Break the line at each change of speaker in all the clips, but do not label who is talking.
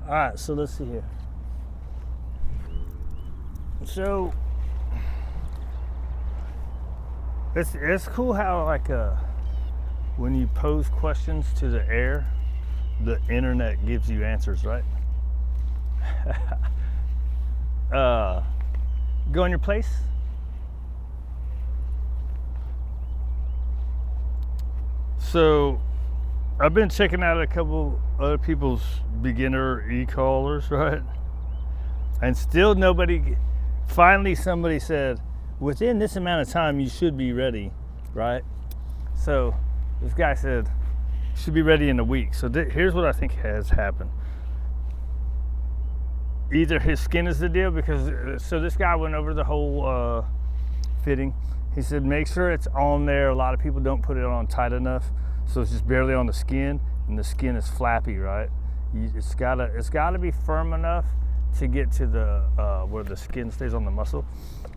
All right, so let's see here. So it's cool how like when you pose questions to the air, the internet gives you answers, right? Go in your place. So I've been checking out a couple other people's beginner e-collars, right? And still finally somebody said, within this amount of time you should be ready, right? So this guy said, should be ready in a week. So here's what I think has happened. Either his skin is the deal, because so this guy went over the whole fitting. He said, make sure it's on there. A lot of people don't put it on tight enough, so it's just barely on the skin, and the skin is flappy, right? It's gotta be firm enough to get to the where the skin stays on the muscle,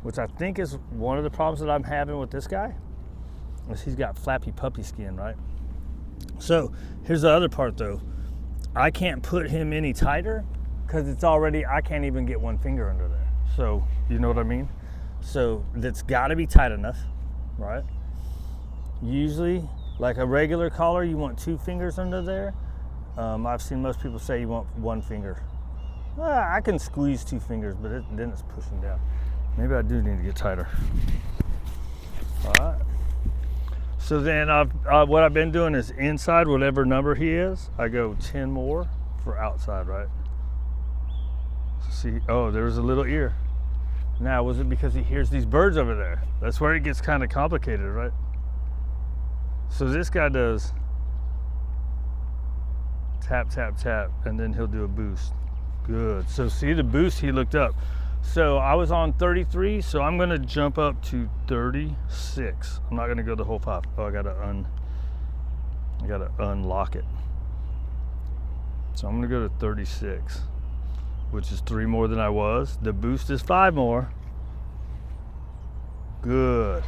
which I think is one of the problems that I'm having with this guy, is he's got flappy puppy skin, right? So here's the other part though. I can't put him any tighter because I can't even get one finger under there. So you know what I mean? So that's gotta be tight enough, right? Usually, like a regular collar, you want 2 fingers under there. I've seen most people say you want 1 finger. Well, I can squeeze 2 fingers, but then it's pushing down. Maybe I do need to get tighter. All right. So then what I've been doing is inside, whatever number he is, I go 10 more for outside, right? See, oh, there's a little ear. Now, was it because he hears these birds over there? That's where it gets kind of complicated, right? So this guy does tap, tap, tap, and then he'll do a boost. Good. So see the boost, he looked up. So I was on 33, so I'm gonna jump up to 36. I'm not gonna go the whole 5. Oh, I gotta unlock it. So I'm gonna go to 36, which is 3 more than I was. The boost is 5 more. Good.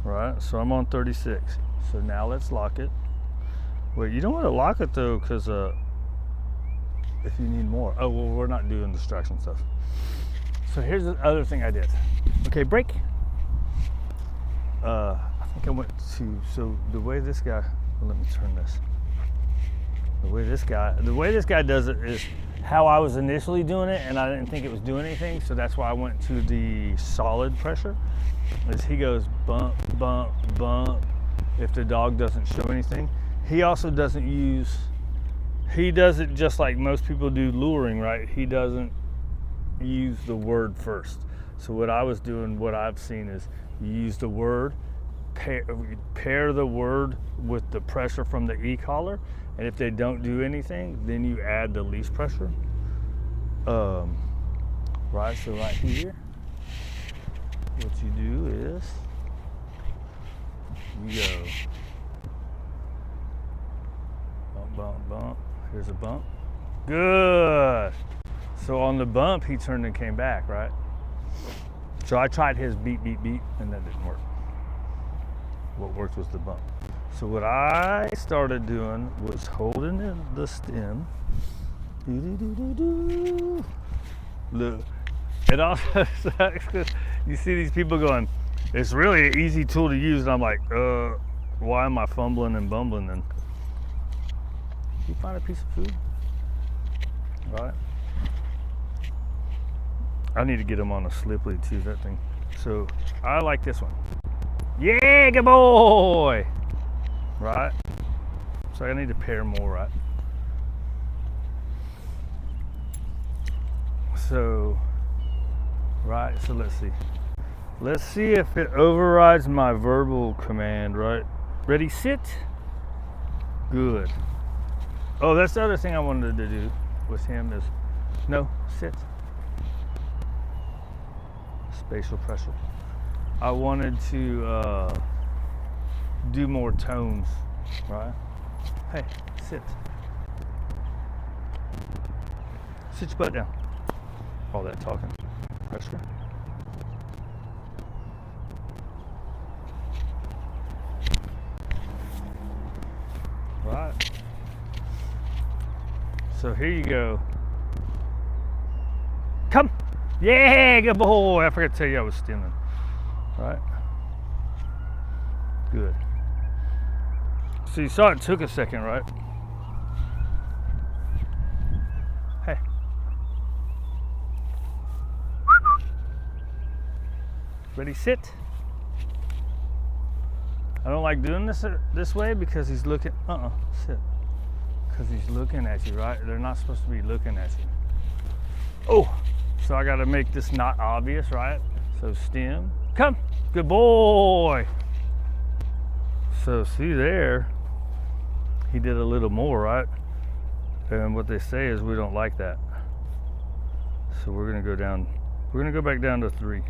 Right, so I'm on 36. So now let's lock it. Wait, you don't want to lock it though, because if you need more. Oh, well, we're not doing distraction stuff. So here's the other thing I did. Okay, break. I think I went to, so the way this guy, well, let me turn this. The way this guy does it is how I was initially doing it, and I didn't think it was doing anything, so that's why I went to the solid pressure. As he goes bump, bump, bump, if the dog doesn't show anything. He also doesn't he does it just like most people do luring, right? He doesn't use the word first. So what I was doing, what I've seen is you use the word, pair the word with the pressure from the e-collar, and if they don't do anything, then you add the leash pressure. Right, so right here, what you do is you go bump, bump, bump. Here's a bump. Good. So on the bump, he turned and came back, right? So I tried his beat, beat, beat, and that didn't work. What worked was the bump. So what I started doing was holding the stem. Look, it also sucks because you see these people going, it's really an easy tool to use, and I'm like, why am I fumbling and bumbling then? You find a piece of food, right? I need to get him on a slip lead too, that thing. So I like this one. Yeah, good boy. Right? So I need to pair more, right? So, right, so let's see. Let's see if it overrides my verbal command, right? Ready, sit. Good. Oh, that's the other thing I wanted to do with him is, no, sit. Spatial pressure. I wanted to do more tones, right? Hey, sit. Sit your butt down. All that talking. Pressure. Right. So here you go. Come. Yeah, good boy. I forgot to tell you I was stimming. Right? Good. So you saw it took a second, right? Hey. Ready, sit. I don't like doing this way because he's looking, sit. Because he's looking at you, right? They're not supposed to be looking at you. Oh, so I gotta make this not obvious, right? So stem, come, good boy. So see there, he did a little more, right? And what they say is we don't like that. So we're gonna go down, we're gonna go back down to 33.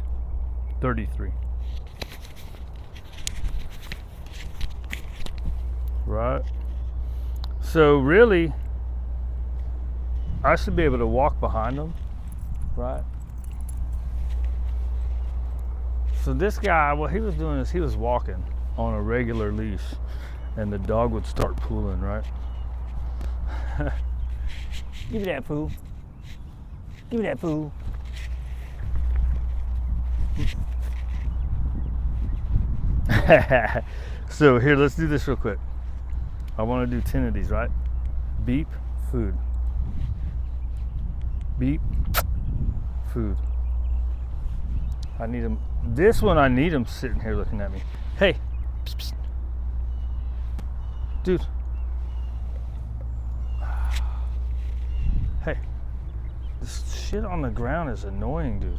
Right? So really, I should be able to walk behind them, right? So this guy, what he was doing is he was walking on a regular leash and the dog would start pulling, right? Give me that poo. Give me that poo. So here, let's do this real quick. I want to do 10 of these, right? Beep, food. Beep, food. I need him. This one, I need him sitting here looking at me. Hey, psst, psst. Dude. Hey, this shit on the ground is annoying, dude.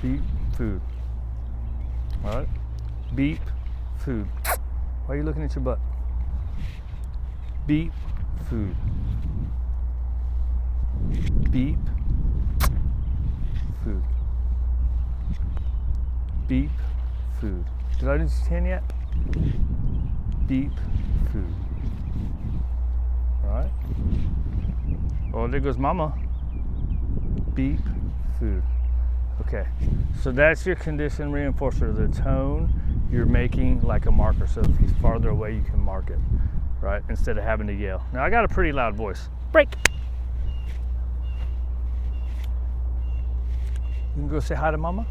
Beep, food. All right. Beep, food. Why are you looking at your butt? Beep, food. Beep, food. Beep, food. Did I do 10 yet? Beep, food. All right. Oh, there goes mama. Beep, food. Okay, so that's your condition reinforcer, the tone you're making like a marker. So if he's farther away, you can mark it, right? Instead of having to yell. Now I got a pretty loud voice. Break. You can go say hi to mama.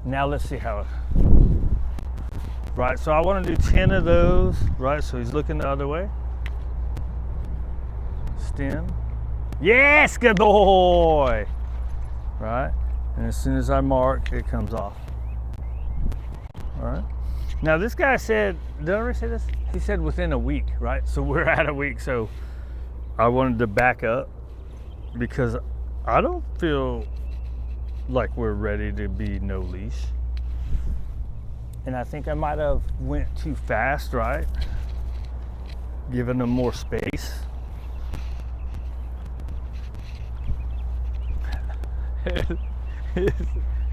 Now let's see how it, right? So I want to do 10 of those, right? So he's looking the other way. Stem. Yes, good boy. Right? And as soon as I mark, it comes off. All right. Now this guy said, did I already say this? He said within a week, right? So we're at a week. So I wanted to back up because I don't feel like we're ready to be no leash. And I think I might have went too fast, right? Giving them more space. This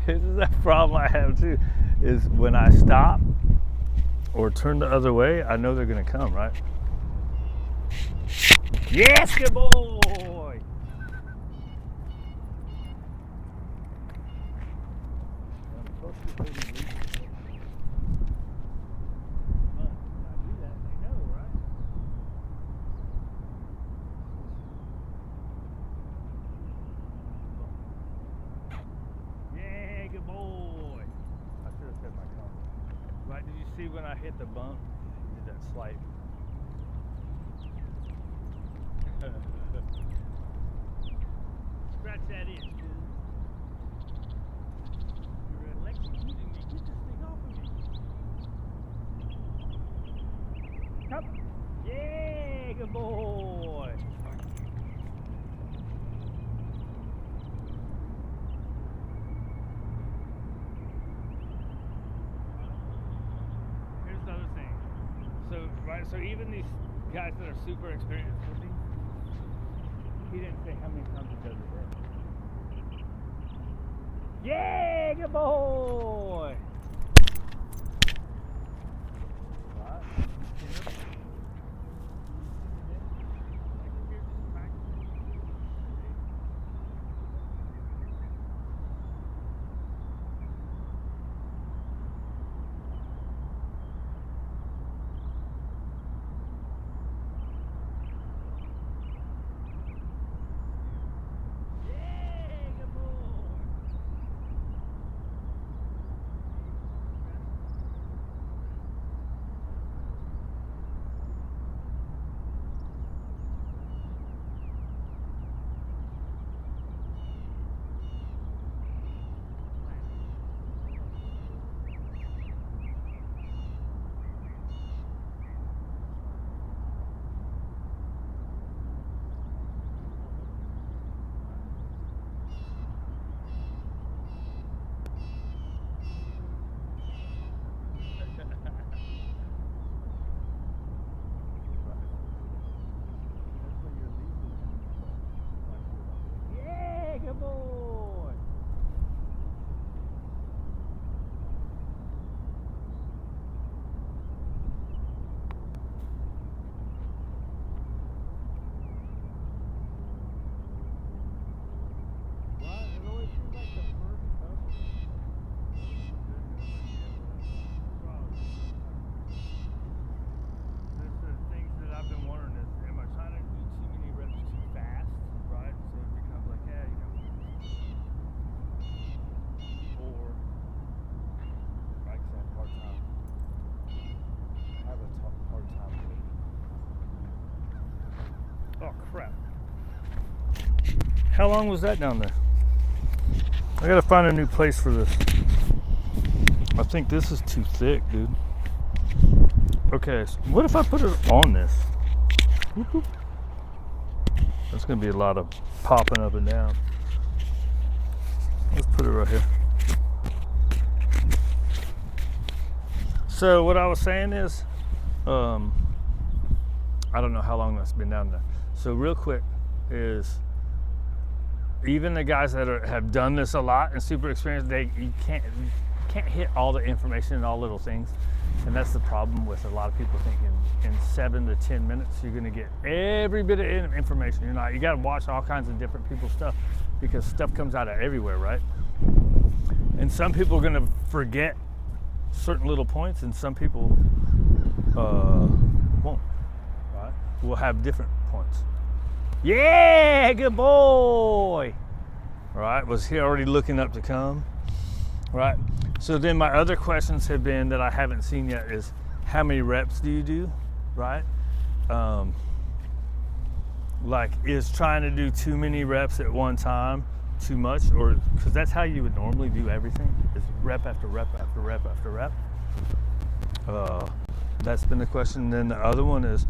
is a problem I have too, is when I stop or turn the other way, I know they're gonna come, right? Yes, good boy! Right, did you see when I hit the bump? Did that slight? Scratch that itch, dude. You're electrocuting me. Get this thing off of me. Come. Yeah, good boy. Right, so even these guys that are super experienced with me, he didn't say how many times he does it. Yeah, good boy. Right. How long was that down there? I gotta find a new place for this. I think this is too thick, dude. Okay, so what if I put it on this? Whoop, whoop. That's gonna be a lot of popping up and down. Let's put it right here. So what I was saying is, I don't know how long that's been down there. So real quick is, even the guys that have done this a lot and super experienced, you can't hit all the information in all little things. And that's the problem with a lot of people thinking in 7 to 10 minutes you're going to get every bit of information. You're not. You got to watch all kinds of different people's stuff, because stuff comes out of everywhere, right? And some people are going to forget certain little points, and some people won't. Right? Will have different points. Yeah, good boy. Right? Was he already looking up to come? Right? So then my other questions have been that I haven't seen yet is, how many reps do you do, right? Like, is trying to do too many reps at one time too much? Or, because that's how you would normally do everything, is rep after rep after rep after rep. That's been the question. And then the other one is,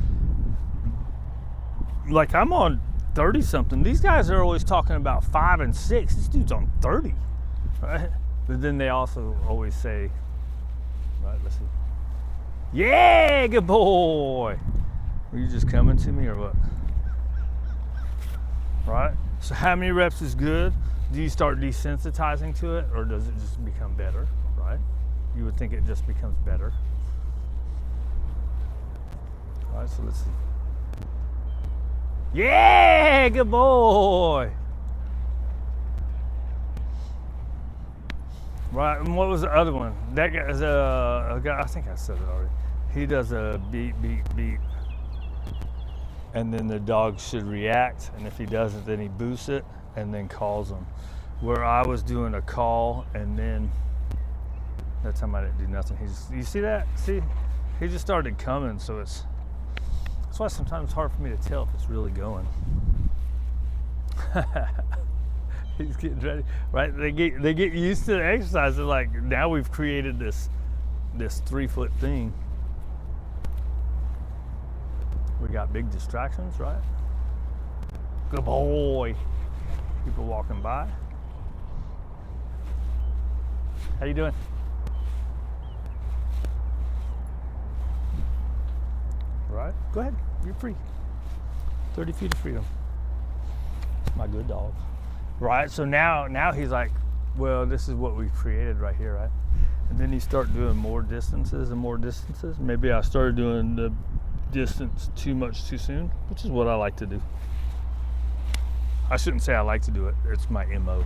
like, I'm on 30 something. These guys are always talking about 5 and 6. This dude's on 30, right? But then they also always say, right, let's see. Yeah, good boy. Were you just coming to me or what? Right? So how many reps is good? Do you start desensitizing to it, or does it just become better, right? You would think it just becomes better. All right, so let's see. Yeah, good boy. Right, and what was the other one? That guy is a guy, I think I said it already. He does a beat, beat, beat. And then the dog should react. And if he doesn't, then he boosts it and then calls him. Where I was doing a call, and then that time I didn't do nothing. You see that? See? He just started coming, so that's why sometimes it's hard for me to tell if it's really going. He's getting ready, right? They get used to the exercise. They're like, now we've created this 3-foot thing. We got big distractions, right? Good boy. People walking by. How you doing? Right? Go ahead. You're free. 30 feet of freedom. My good dog. Right, so now he's like, well, this is what we've created right here, right? And then you start doing more distances and more distances. Maybe I started doing the distance too much too soon, which is what I like to do. I shouldn't say I like to do it. It's my MO.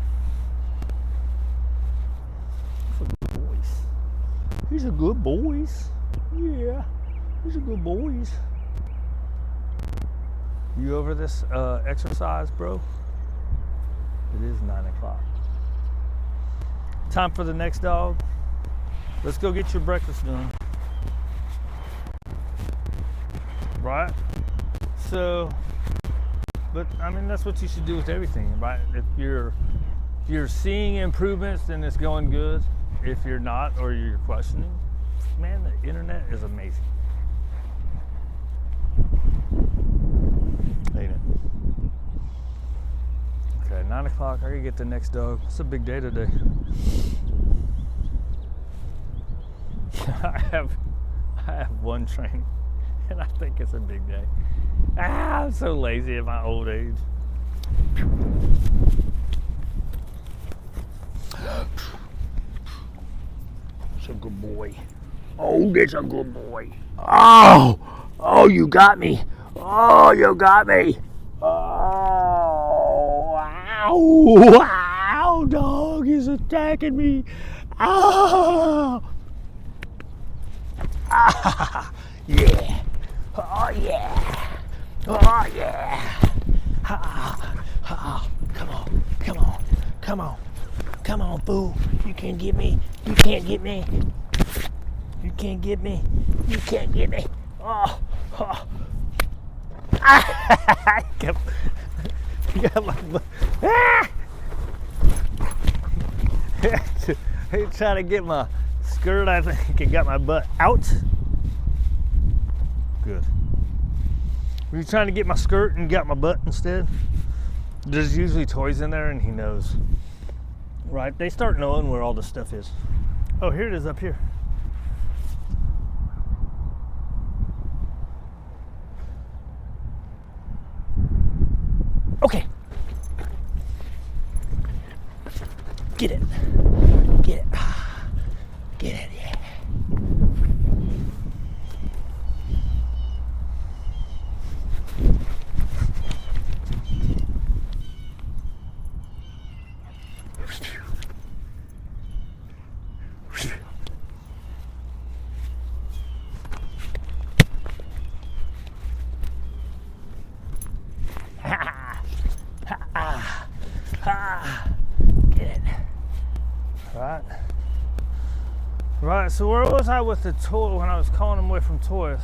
He's a good boys. Yeah, he's a good boys. You over this exercise, bro? It is 9 o'clock. Time for the next dog. Let's go get your breakfast done. Right? So, but I mean, that's what you should do with everything, right? If you're seeing improvements, then it's going good. If you're not, or you're questioning, man, the internet is amazing. Ain't it? Okay, 9 o'clock, I gotta get the next dog. It's a big day today. I have one training, and I think it's a big day. I'm so lazy at my old age. That's a good boy. Oh, that's a good boy. Oh, you got me. Oh, you got me. Oh, ow, dog is attacking me. Oh, yeah. Oh, yeah. Oh, yeah. Come on, fool. You can't get me. got my butt. Ah! He's trying to get my skirt. I think it got my butt out. Good. Were you trying to get my skirt and got my butt instead? There's usually toys in there and he knows. Right? They start knowing where all the stuff is. Oh, here it is up here. Okay. Get it. Get it. Get it, yeah. Get it. Right, so where was I with the toy when I was calling them away from toys?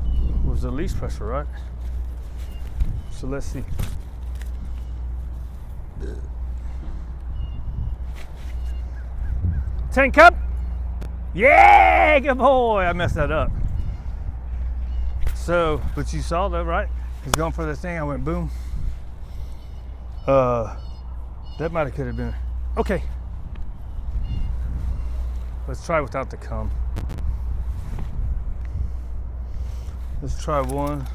It was the leash pressure, right? So let's see. Tank cup? Yeah, good boy. I messed that up. So, but you saw that, right? He's going for the thing. I went boom. That might have could have been. Okay. Let's try without the cum. Let's try one.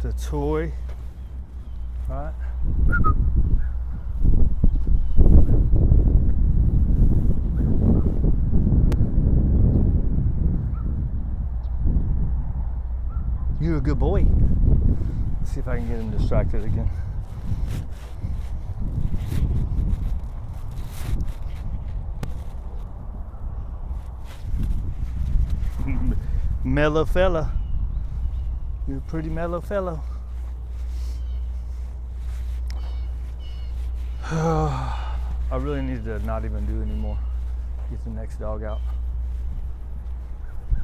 The toy. Right. You're a good boy. Let's see if I can get him distracted again. Mellow fella. You're a pretty mellow fellow. I really need to not even do anymore. Get the next dog out.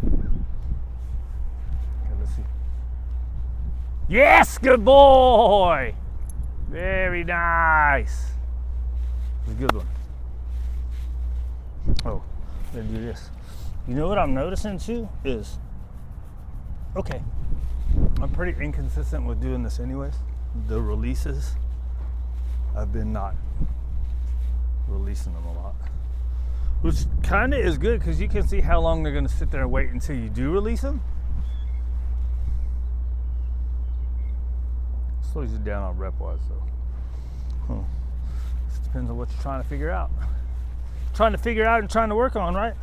Okay, let's see. Yes, good boy. Very nice. It's a good one. Oh, let's do this. You know what I'm noticing too is, okay, I'm pretty inconsistent with doing this anyways. The releases, I've been not releasing them a lot, which kind of is good because you can see how long they're going to sit there and wait until you do release them. Slows you down on rep wise though. Just depends on what you're trying to figure out. Trying to figure out and trying to work on, right?